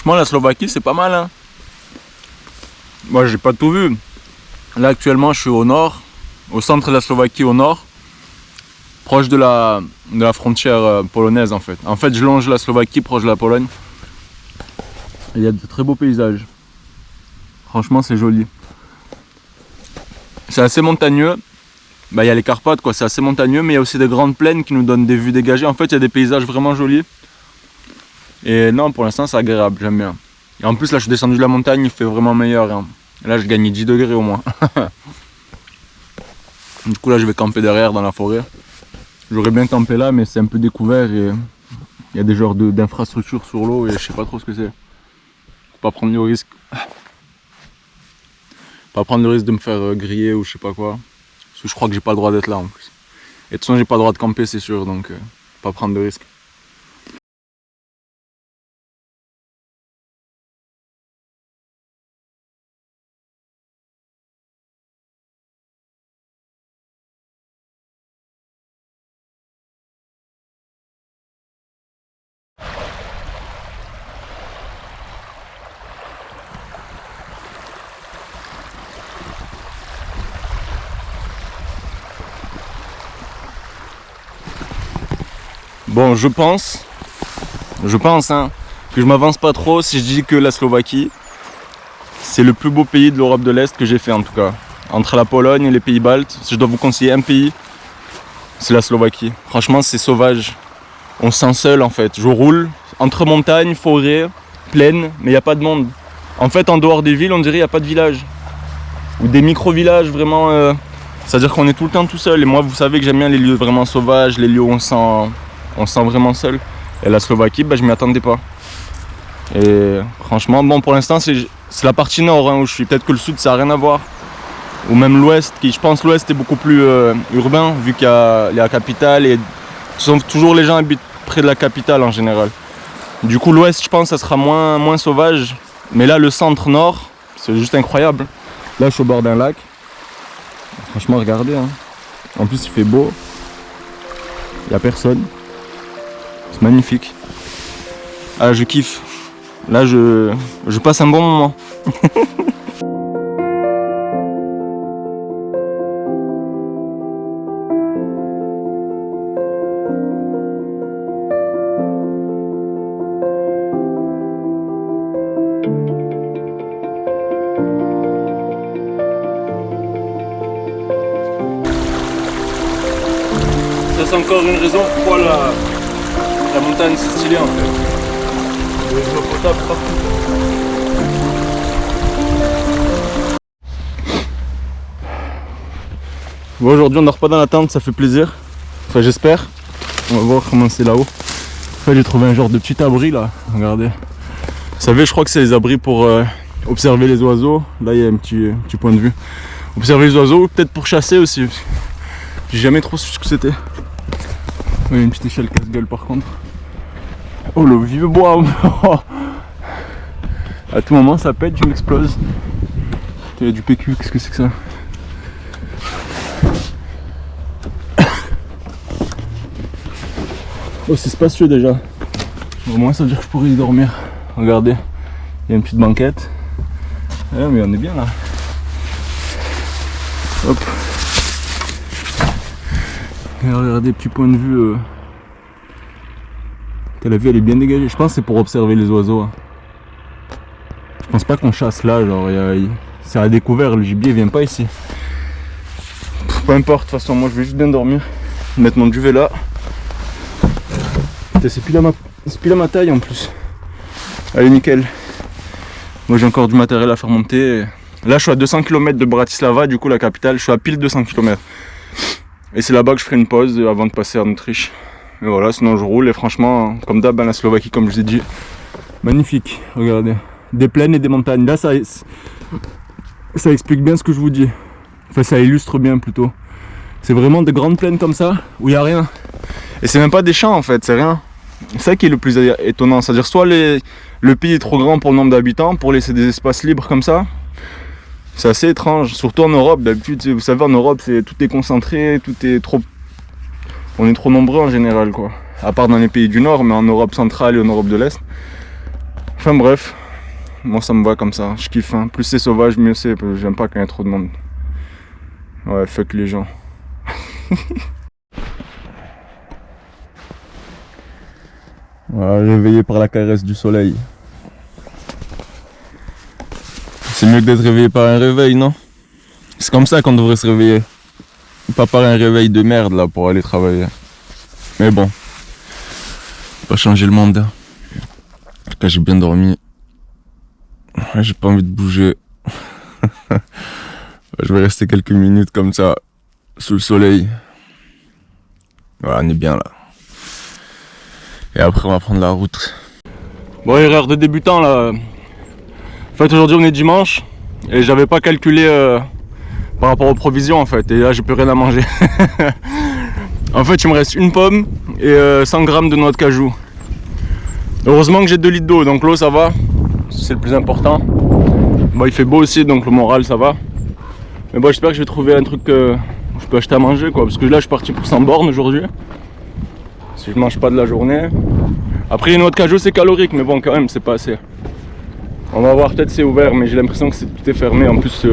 Franchement, la Slovaquie, c'est pas mal. Hein. Moi, j'ai pas tout vu. Là, actuellement, je suis au nord, au centre de la Slovaquie, au nord, proche de la frontière polonaise, en fait. En fait, je longe la Slovaquie, proche de la Pologne. Il y a de très beaux paysages. Franchement, c'est joli. C'est assez montagneux. Bah, il y a les Carpates, quoi. C'est assez montagneux, mais il y a aussi des grandes plaines qui nous donnent des vues dégagées. En fait, il y a des paysages vraiment jolis. Et non, pour l'instant, c'est agréable, j'aime bien. Et en plus, là, je suis descendu de la montagne, il fait vraiment meilleur. Hein. Là, je gagne 10 degrés au moins. Du coup, là, je vais camper derrière dans la forêt. J'aurais bien campé là, mais c'est un peu découvert et il y a des genres d'infrastructures sur l'eau et je sais pas trop ce que c'est. Faut pas prendre le risque. Pas prendre le risque de me faire griller ou je sais pas quoi. Parce que je crois que j'ai pas le droit d'être là en plus. Et de toute façon, j'ai pas le droit de camper, c'est sûr, donc pas prendre de risque. Bon, je pense hein, que je m'avance pas trop si je dis que la Slovaquie, c'est le plus beau pays de l'Europe de l'Est que j'ai fait en tout cas. Entre la Pologne et les pays baltes, si je dois vous conseiller un pays, c'est la Slovaquie. Franchement, c'est sauvage. On se sent seul en fait. Je roule entre montagnes, forêts, plaines, mais il n'y a pas de monde. En fait, en dehors des villes, on dirait qu'il n'y a pas de village. Ou des micro-villages vraiment. C'est-à-dire qu'on est tout le temps tout seul. Et moi, vous savez que j'aime bien les lieux vraiment sauvages, les lieux où on se sent vraiment seul. Et la Slovaquie, bah, je m'y attendais pas. Et franchement, bon, pour l'instant, c'est la partie nord hein, où je suis. Peut-être que le sud, ça n'a rien à voir. Ou même l'ouest, qui je pense l'ouest est beaucoup plus urbain, vu qu'il y a la capitale. Et toujours les gens habitent près de la capitale en général. Du coup, l'ouest, je pense, ça sera moins sauvage. Mais là, le centre-nord, c'est juste incroyable. Là, je suis au bord d'un lac. Franchement, regardez. Hein. En plus, il fait beau. Il n'y a personne. C'est magnifique. Ah, je kiffe. Là, je passe un bon moment. Ça, c'est encore une raison pourquoi la montagne c'est stylé en fait. Des eaux potables partout. Bon, aujourd'hui on dort pas dans la tente, ça fait plaisir. Enfin j'espère. On va voir comment c'est là-haut. En fait j'ai trouvé un genre de petit abri là, regardez. Vous savez, je crois que c'est les abris pour observer les oiseaux. Là il y a un petit point de vue. Observer les oiseaux, peut-être pour chasser aussi. J'ai jamais trop su ce que c'était. Il y a une petite échelle casse-gueule par contre. Oh le vieux bois. À tout moment ça pète, je m'explose. Il y a du PQ, qu'est-ce que c'est que ça? Oh c'est spacieux déjà. Au moins ça veut dire que je pourrais y dormir. Regardez, il y a une petite banquette. Ah, mais on est bien là. Hop. Et regardez, petit point de vue. La vue elle est bien dégagée. Je pense que c'est pour observer les oiseaux. Hein. Je pense pas qu'on chasse là, genre c'est à découvert, le gibier vient pas ici. Peu importe, de toute façon moi je vais juste bien dormir. Mettre mon duvet là. C'est pile à ma taille en plus. Allez nickel. Moi j'ai encore du matériel à faire monter. Là je suis à 200 km de Bratislava, du coup la capitale, je suis à pile 200 km. Et c'est là-bas que je ferai une pause avant de passer en Autriche. Et voilà, sinon je roule et franchement, comme d'hab, la Slovaquie, comme je vous ai dit, magnifique, regardez. Des plaines et des montagnes. Là, ça explique bien ce que je vous dis. Enfin, ça illustre bien plutôt. C'est vraiment de grandes plaines comme ça, où il n'y a rien. Et c'est même pas des champs en fait, c'est rien. C'est ça qui est le plus étonnant. C'est-à-dire soit le pays est trop grand pour le nombre d'habitants, pour laisser des espaces libres comme ça. C'est assez étrange, surtout en Europe. D'habitude, vous savez, en Europe, tout est concentré, tout est trop... On est trop nombreux en général, quoi. À part dans les pays du Nord, mais en Europe centrale et en Europe de l'Est. Enfin bref, moi ça me va comme ça, je kiffe. Hein. Plus c'est sauvage, mieux c'est. J'aime pas quand il y a trop de monde. Ouais, fuck les gens. Voilà, réveillé par la caresse du soleil. C'est mieux que d'être réveillé par un réveil, non? C'est comme ça qu'on devrait se réveiller. Pas par un réveil de merde là pour aller travailler. Mais bon, pas changer le monde. En tout cas, j'ai bien dormi. J'ai pas envie de bouger. Je vais rester quelques minutes comme ça, sous le soleil. Voilà, on est bien là. Et après, on va prendre la route. Bon, erreur de débutant là. En fait, aujourd'hui, on est dimanche. Et j'avais pas calculé par rapport aux provisions en fait. Et là, j'ai plus rien à manger. En fait, il me reste une pomme et 100 grammes de noix de cajou. Heureusement que j'ai 2 litres d'eau, donc l'eau ça va. C'est le plus important. Bon, il fait beau aussi, donc le moral ça va. Mais bon, j'espère que je vais trouver un truc que je peux acheter à manger quoi. Parce que là, je suis parti pour 100 bornes aujourd'hui. Si je mange pas de la journée. Après, les noix de cajou c'est calorique, mais bon, quand même, c'est pas assez. On va voir, peut-être c'est ouvert, mais j'ai l'impression que tout est fermé. En plus,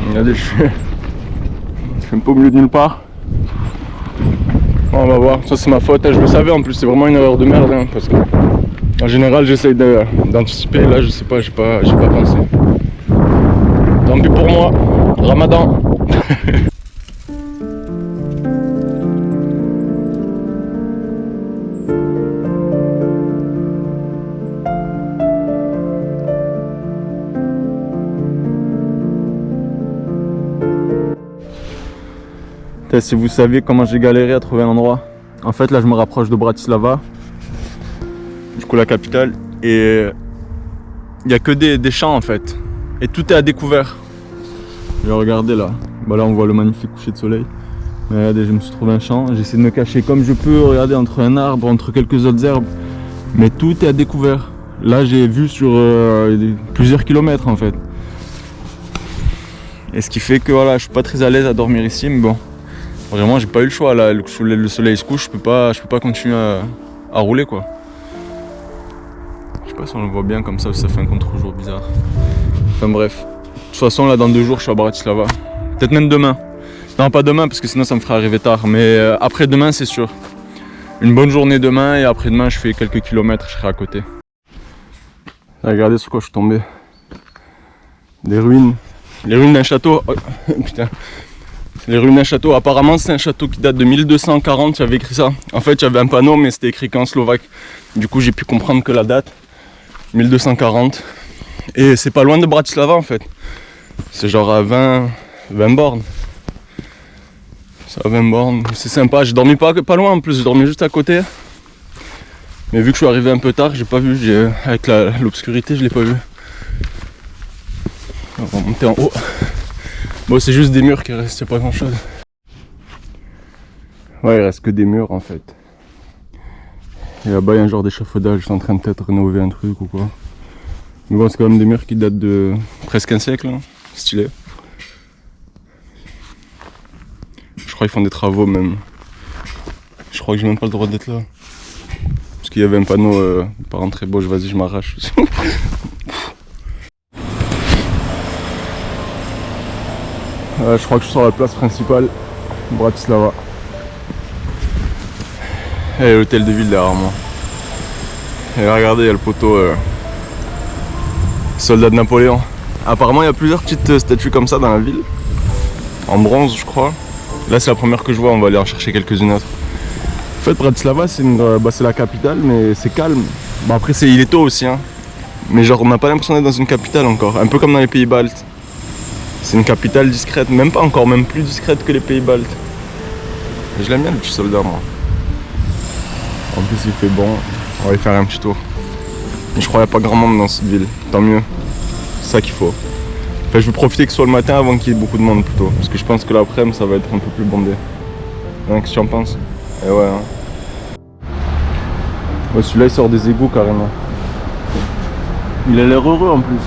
regardez, je suis un peu au milieu de nulle part. Bon, on va voir, ça c'est ma faute, je le savais en plus, c'est vraiment une erreur de merde. Hein, parce que en général, j'essaye d'anticiper. Là, je sais pas, j'ai pas pensé. Tant pis pour moi, Ramadan. Si vous saviez comment j'ai galéré à trouver un endroit. En fait là je me rapproche de Bratislava, du coup la capitale, et il n'y a que des champs en fait. Et tout est à découvert. Et regardez là, bah là on voit le magnifique coucher de soleil. Mais regardez, je me suis trouvé un champ, j'essaie de me cacher comme je peux, regardez, entre un arbre, entre quelques autres herbes. Mais tout est à découvert. Là j'ai vu sur plusieurs kilomètres en fait. Et ce qui fait que voilà, je suis pas très à l'aise à dormir ici, mais bon. Vraiment, j'ai pas eu le choix là. Le soleil se couche, je peux pas continuer à rouler quoi. Je sais pas si on le voit bien comme ça, ça fait un contre-jour bizarre. Enfin bref. De toute façon, là dans 2 jours, je suis à Bratislava. Peut-être même demain. Non, pas demain parce que sinon ça me ferait arriver tard. Mais après demain, c'est sûr. Une bonne journée demain et après demain, je fais quelques kilomètres, je serai à côté. Regardez sur quoi je suis tombé. Des ruines. Les ruines d'un château. Oh, putain. Les ruines d'un château, apparemment c'est un château qui date de 1240, j'avais écrit ça. En fait j'avais un panneau mais c'était écrit qu'en slovaque. Du coup j'ai pu comprendre que la date, 1240. Et c'est pas loin de Bratislava en fait. C'est genre à 20 bornes. C'est à 20 bornes, c'est sympa. J'ai dormi pas loin en plus, j'ai dormi juste à côté. Mais vu que je suis arrivé un peu tard, j'ai pas vu, avec l'obscurité je l'ai pas vu. On va monter en haut. Bon, c'est juste des murs qui restent, pas grand chose. Ouais, il reste que des murs en fait. Et là-bas, il y a un genre d'échafaudage, ils sont en train de peut-être rénover un truc ou quoi. Mais bon, c'est quand même des murs qui datent de presque un siècle, hein. Stylé. Je crois qu'ils font des travaux même. Je crois que j'ai même pas le droit d'être là. Parce qu'il y avait un panneau pas rentrer. Bon, vas-y, je m'arrache. Je crois que je suis sur la place principale, Bratislava. Et l'hôtel de ville derrière moi. Et là, regardez, il y a le poteau soldat de Napoléon. Apparemment, il y a plusieurs petites statues comme ça dans la ville. En bronze, je crois. Là, c'est la première que je vois, on va aller en chercher quelques-unes autres. En fait, Bratislava, c'est la capitale, mais c'est calme. Bon, après, il est tôt aussi, hein. Mais genre, on n'a pas l'impression d'être dans une capitale encore. Un peu comme dans les pays baltes. C'est une capitale discrète, même pas encore, même plus discrète que les pays baltes. Et je l'aime bien le petit soldat moi. En plus il fait bon, on va aller faire un petit tour. Mais je crois qu'il n'y a pas grand monde dans cette ville, tant mieux. C'est ça qu'il faut. Enfin, je vais profiter que ce soit le matin avant qu'il y ait beaucoup de monde plutôt. Parce que je pense que l'après-midi ça va être un peu plus bondé. Hein, qu'est-ce que tu en penses? Et ouais hein. Ouais, celui-là il sort des égouts carrément. Il a l'air heureux en plus.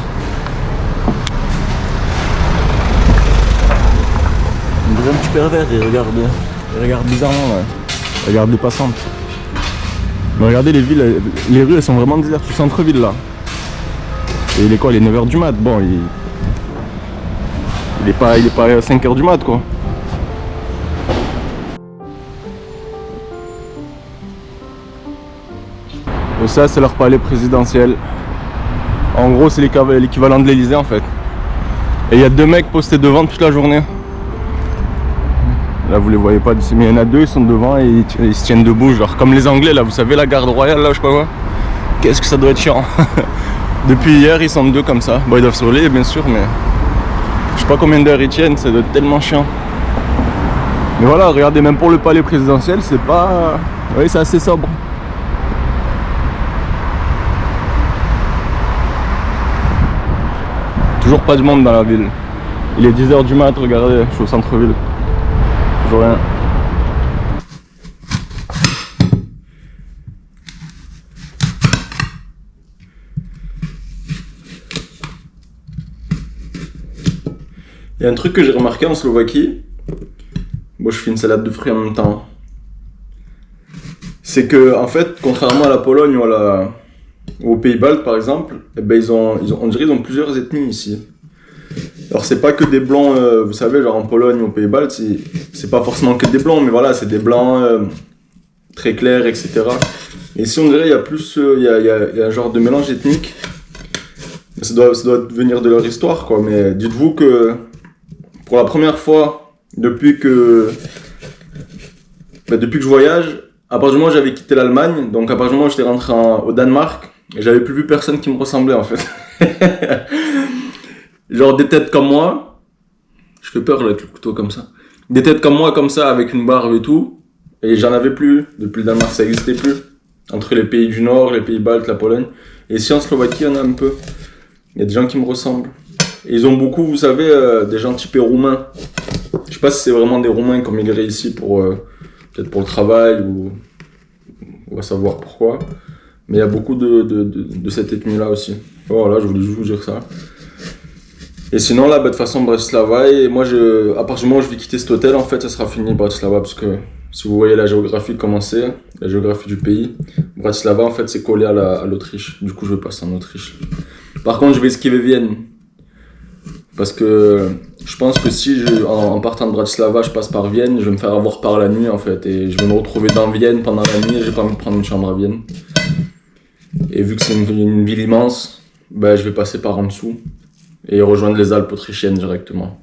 Il est un petit pervers, il regarde bizarrement là. Il regarde les passantes. Mais regardez les villes, les rues elles sont vraiment désertes, du centre-ville là. Et il est quoi? Il est 9h du mat, bon il est pas 5h du mat quoi. Et ça c'est leur palais présidentiel. En gros c'est l'équivalent de l'Elysée en fait. Et il y a 2 mecs postés devant toute la journée. Là vous les voyez pas d'ici, mais il y en a 2, ils sont devant et ils se tiennent debout, genre comme les Anglais là, vous savez la garde royale là, je sais pas quoi. Qu'est-ce que ça doit être chiant. Depuis hier ils sont 2 comme ça. Bon ils doivent se relayer bien sûr, mais je sais pas combien d'heures ils tiennent, ça doit être tellement chiant. Mais voilà, regardez, même pour le palais présidentiel, c'est pas... Oui, c'est assez sobre. Toujours pas de monde dans la ville. Il est 10h du mat, regardez, je suis au centre-ville. Toujours rien. Il y a un truc que j'ai remarqué en Slovaquie. Bon, je fais une salade de fruits en même temps. C'est que, en fait, contrairement à la Pologne ou aux Pays-Baltes par exemple, eh ben, on dirait qu'ils ont plusieurs ethnies ici. Alors c'est pas que des blancs, vous savez, genre en Pologne ou aux Pays-Baltes, c'est pas forcément que des blancs, mais voilà, c'est des blancs très clairs, etc. Et ici on dirait il y a plus, il y a un genre de mélange ethnique. Ça doit venir de leur histoire quoi, mais dites-vous que pour la première fois depuis que je voyage, à partir du moment où j'avais quitté l'Allemagne, donc à partir du moment où j'étais rentré au Danemark, et j'avais plus vu personne qui me ressemblait en fait. Genre des têtes comme moi, je fais peur là avec le couteau comme ça. Des têtes comme moi, comme ça, avec une barbe et tout, et j'en avais plus. Depuis le Danemark, ça n'existait plus. Entre les pays du Nord, les pays baltes, la Pologne. Et ici en Slovaquie, il y en a un peu. Il y a des gens qui me ressemblent. Et ils ont beaucoup, vous savez, des gens typés roumains. Je sais pas si c'est vraiment des Roumains qui ont migré ici pour peut-être pour le travail ou on va savoir pourquoi. Mais il y a beaucoup de cette ethnie-là aussi. Voilà, je voulais juste vous dire ça. Et sinon là, de toute façon, Bratislava, et moi, à partir du moment où je vais quitter cet hôtel, en fait, ça sera fini Bratislava, parce que si vous voyez la géographie comment c'est, la géographie du pays, Bratislava, en fait, c'est collé à l'Autriche. Du coup, je vais passer en Autriche. Par contre, je vais esquiver Vienne. Parce que je pense que si en partant de Bratislava, je passe par Vienne, je vais me faire avoir par la nuit en fait. Et je vais me retrouver dans Vienne pendant la nuit et j'ai pas envie de prendre une chambre à Vienne. Et vu que c'est une ville immense, ben, je vais passer par en dessous et rejoindre les Alpes autrichiennes directement.